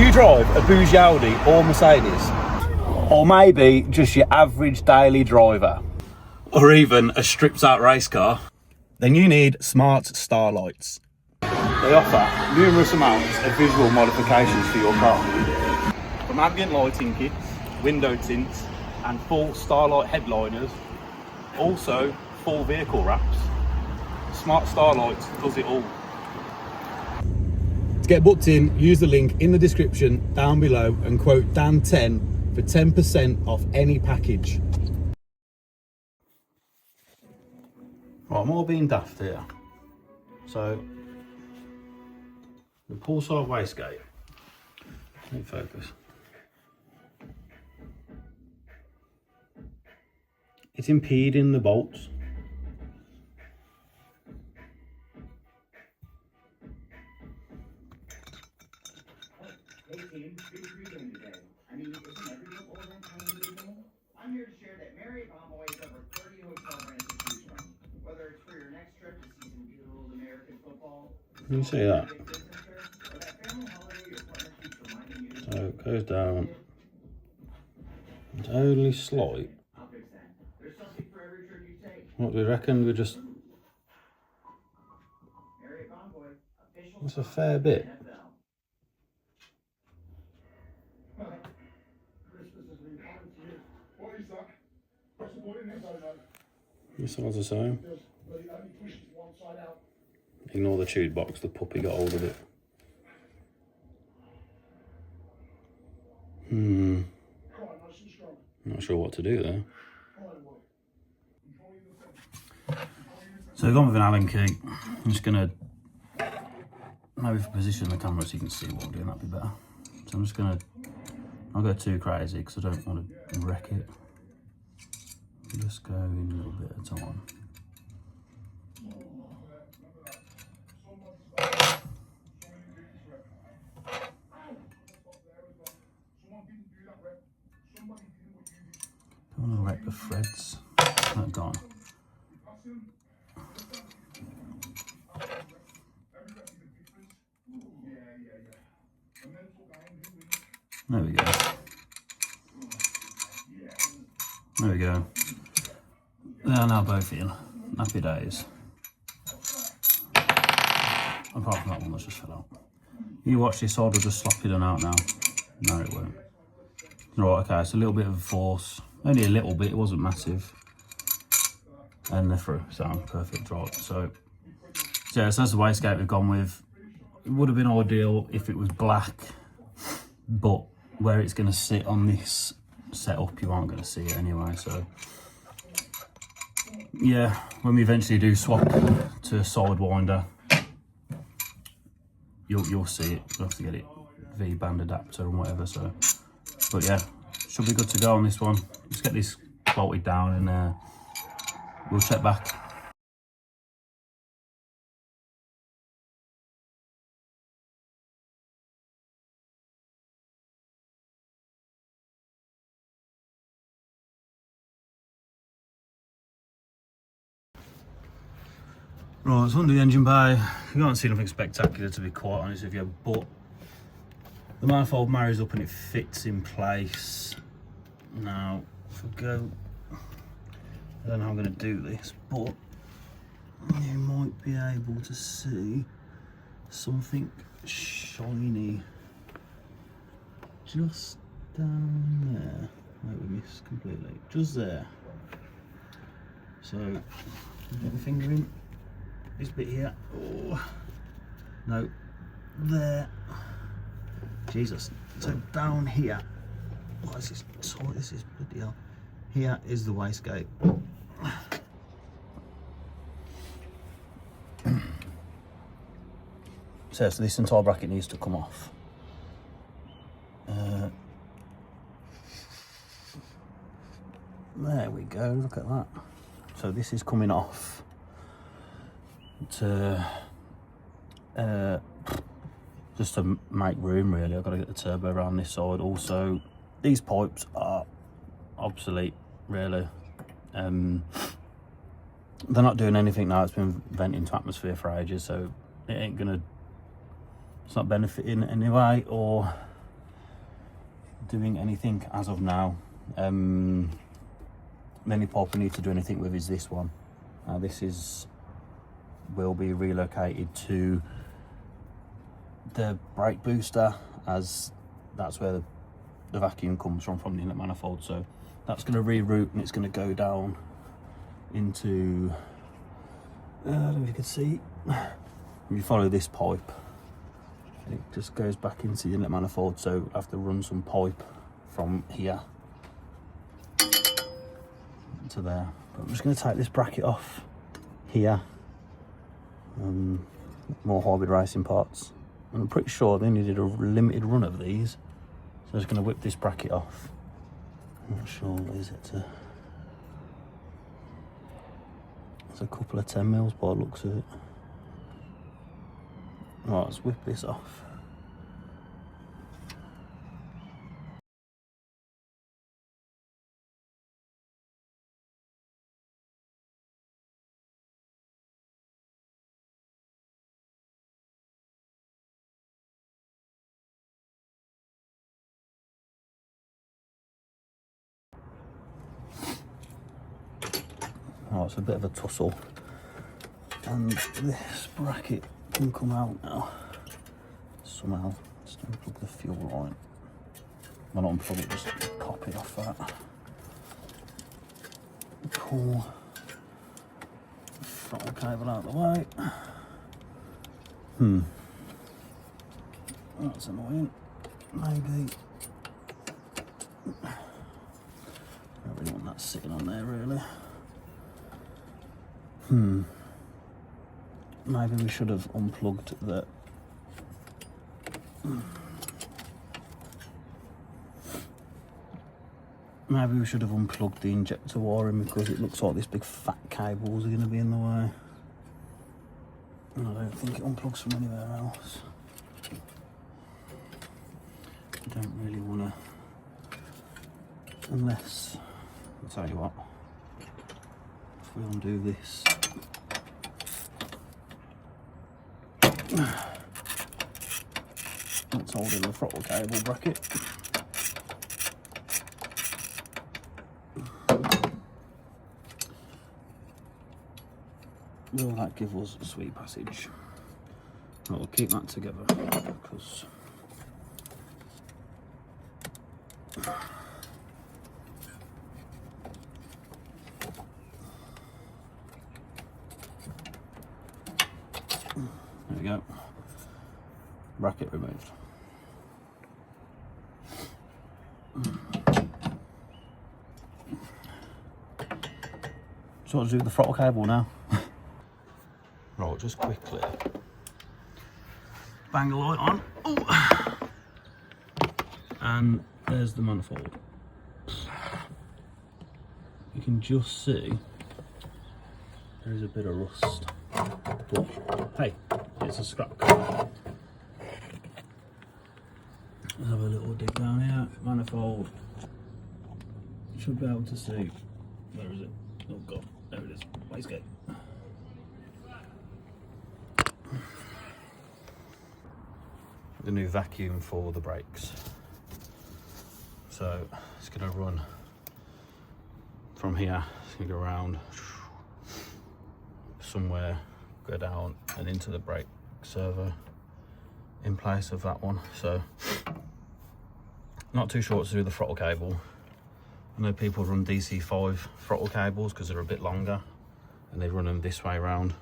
Do you drive a bougie Audi or Mercedes? Or maybe just your average daily driver? Or even a stripped out race car? Then you need Smart Starlights. They offer numerous amounts of visual modifications for your car. From ambient lighting kits, window tints and full Starlight headliners, also full vehicle wraps. Smart Starlight does it all. To get booked in, use the link in the description down below and quote Dan10 for 10% off any package. Right, I'm all being daft here. So, the poolside wastegate. Let me focus. It's impeding the bolts. I'm here to share that Marriott Bonvoy has over 30 hotel brands to choose from. Whether it's for your next trip to see some good old American football, Let me see that. business trip, or that family holiday your partner keeps reminding you to So it goes down. It's only slight. I'll fix that. There's something for every trip you take. What do we reckon? We just. Marriott Bonvoy, official That's a fair bit. NFL. What is that? What's the point in it? I don't know. This one's the same. Just, but it only pushes one side out. Ignore the chewed box, the puppy got hold of it. Quite nice and strong. Not sure what to do there. Quite a way. So we've gone with an Allen key. I'm just gonna maybe position the camera so you can see what I'm doing, that'd be better. So I'm just gonna, I'll go too crazy because I don't want to wreck it. Just go in a little bit at a time. Don't want to wreck the threads. That gone. There we go. There we go. They are now both in. Happy days. Apart from that one that's just fell out. You watch this, I'll just slop it on out now. No, it won't. Right, okay, so a little bit of force. Only a little bit, it wasn't massive. And they're through, sound perfect, right. So yeah, so that's the wastegate we've gone with. It would have been ideal if it was black, but where it's going to sit on this setup, you aren't going to see it anyway. So yeah, when we eventually do swap to a sidewinder, you'll see it. We'll have to get it V-band adapter and whatever. So, but yeah, should be good to go on this one. Let's get this bolted down and we'll check back. Right, it's under the engine bay. You can't see nothing spectacular, to be quite honest with you, but the manifold marries up and it fits in place. Now, if I go, I don't know how I'm going to do this, but you might be able to see something shiny just down there. Wait, we missed completely. Just there. So, get the finger in. This bit here. Oh, no, there. Jesus. So down here. What is this? Sorry, this is bloody hell. Here is the wastegate. So this entire bracket needs to come off. There we go. Look at that. So this is coming off. To just to make room, really. I've got to get the turbo around this side. Also, these pipes are obsolete, really. They're not doing anything now. It's been venting to atmosphere for ages, so it ain't gonna, it's not benefiting anyway, or doing anything as of now. The only pipe I need to do anything with is this one. This will be relocated to the brake booster, as that's where the vacuum comes from the inlet manifold. So that's going to reroute and it's going to go down into, I don't know if you can see, if you follow this pipe, it just goes back into the inlet manifold. So I have to run some pipe from here to there. But I'm just going to take this bracket off here. More hybrid racing parts. I'm pretty sure they only did a limited run of these, so I'm just going to whip this bracket off. I'm not sure, what is it? It's a couple of 10 mils by the looks of it. Right, let's whip this off. Oh, it's a bit of a tussle, and this bracket can come out now somehow. Just unplug the fuel line. Well, not unplug it, just pop it off that. Pull the throttle cable out of the way. That's annoying. Maybe. I don't really want that sitting on there, really. Maybe we should have unplugged the... Maybe we should have unplugged the injector wiring, because it looks like this big fat cables are going to be in the way. And I don't think it unplugs from anywhere else. I don't really want to... Unless... I'll tell you what. If we undo this... That's holding the throttle cable bracket. Will that give us a sweet passage? We'll keep that together, because there we go. Bracket removed. So what to do with the throttle cable now? Right, just quickly bang the light on. Ooh. And there's the manifold. You can just see there is a bit of rust. But hey, it's a scrap car. Let's have a little dig down here. Manifold. Should be able to see. Where is it? Oh god, there it is. Wastegate. The new vacuum for the brakes. So it's going to run from here. It's going to go around somewhere, go down and into the brake servo in place of that one. So not too sure what to do with the throttle cable. I know people run DC5 throttle cables because they're a bit longer, and they run them this way around.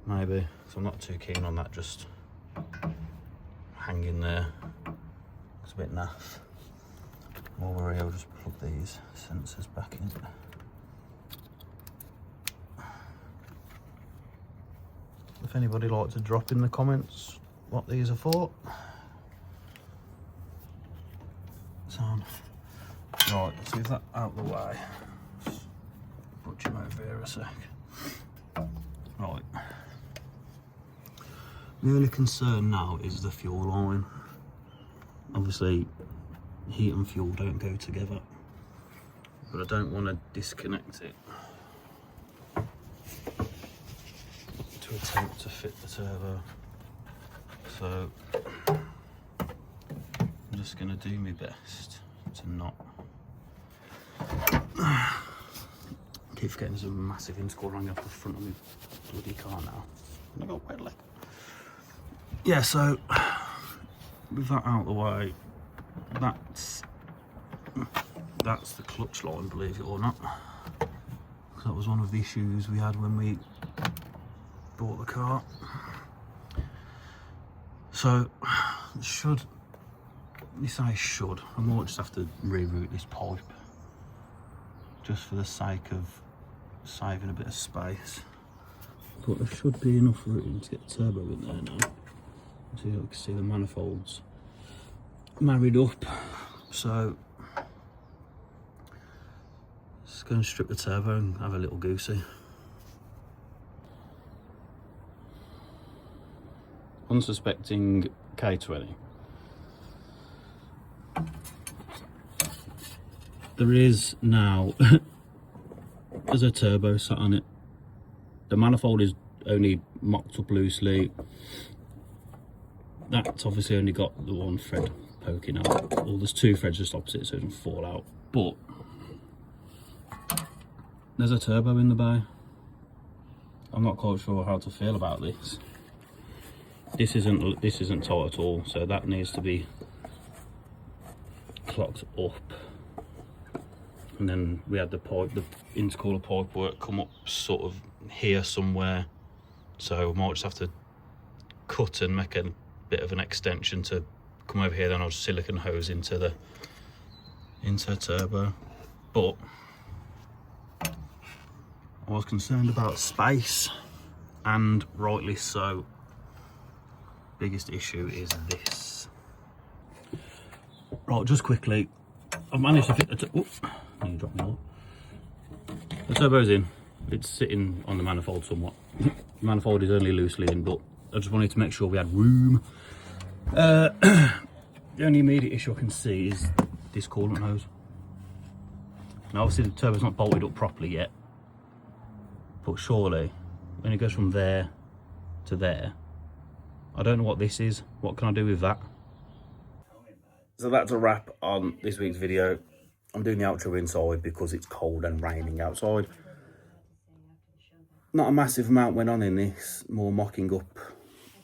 Maybe. So I'm not too keen on that just hanging there. It's a bit naff. While we're here, I'll just plug these sensors back in. If anybody likes to drop in the comments what these are for. Sound. Right, let's leave that out of the way. Put him over here a sec. Right. The only concern now is the fuel line. Obviously, heat and fuel don't go together, but I don't want to disconnect it to attempt to fit the turbo. So I'm just gonna do my best to not keep forgetting there's a massive inscore hanging off the front of my bloody car now. I got wet leg. Yeah, so with that out of the way, that's the clutch line, believe it or not. That was one of the issues we had when we bought the car. So should I might just have to reroute this pipe just for the sake of saving a bit of space. But there should be enough room to get the turbo in there now. So you can see the manifolds married up. So just go and strip the turbo and have a little goosey. Unsuspecting K20. There is now, there's a turbo sat on it. The manifold is only mocked up loosely. That's obviously only got the one thread poking out. Well, there's two threads just opposite so it doesn't fall out. But there's a turbo in the bay. I'm not quite sure how to feel about this. This isn't tight at all, so that needs to be clocked up. And then we had the intercooler pipe work come up sort of here somewhere, so we might just have to cut and make a bit of an extension to come over here. Then I'll just silicone hose into the turbo. But I was concerned about space, and rightly so. Biggest issue is this. Right, just quickly, I've managed to fit the the turbo's in. It's sitting on the manifold somewhat. The manifold is only loosely in, but I just wanted to make sure we had room. The only immediate issue I can see is this coolant hose. Now obviously the turbo's not bolted up properly yet, but surely when it goes from there to there, I don't know what this is. What can I do with that? So that's a wrap on this week's video. I'm doing the outro inside because it's cold and raining outside. Not a massive amount went on in this, more mocking up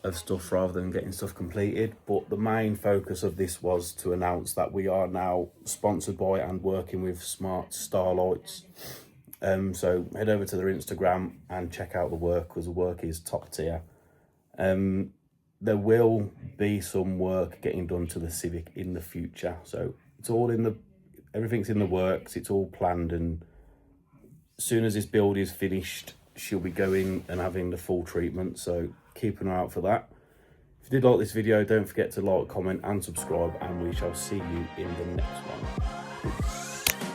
of stuff rather than getting stuff completed. But the main focus of this was to announce that we are now sponsored by and working with Smart Starlights. So head over to their Instagram and check out the work, because the work is top tier. There will be some work getting done to the Civic in the future, so it's all everything's in the works, it's all planned, and as soon as this build is finished, she'll be going and having the full treatment, so keep an eye out for that. If you did like this video, don't forget to like, comment and subscribe, and we shall see you in the next one.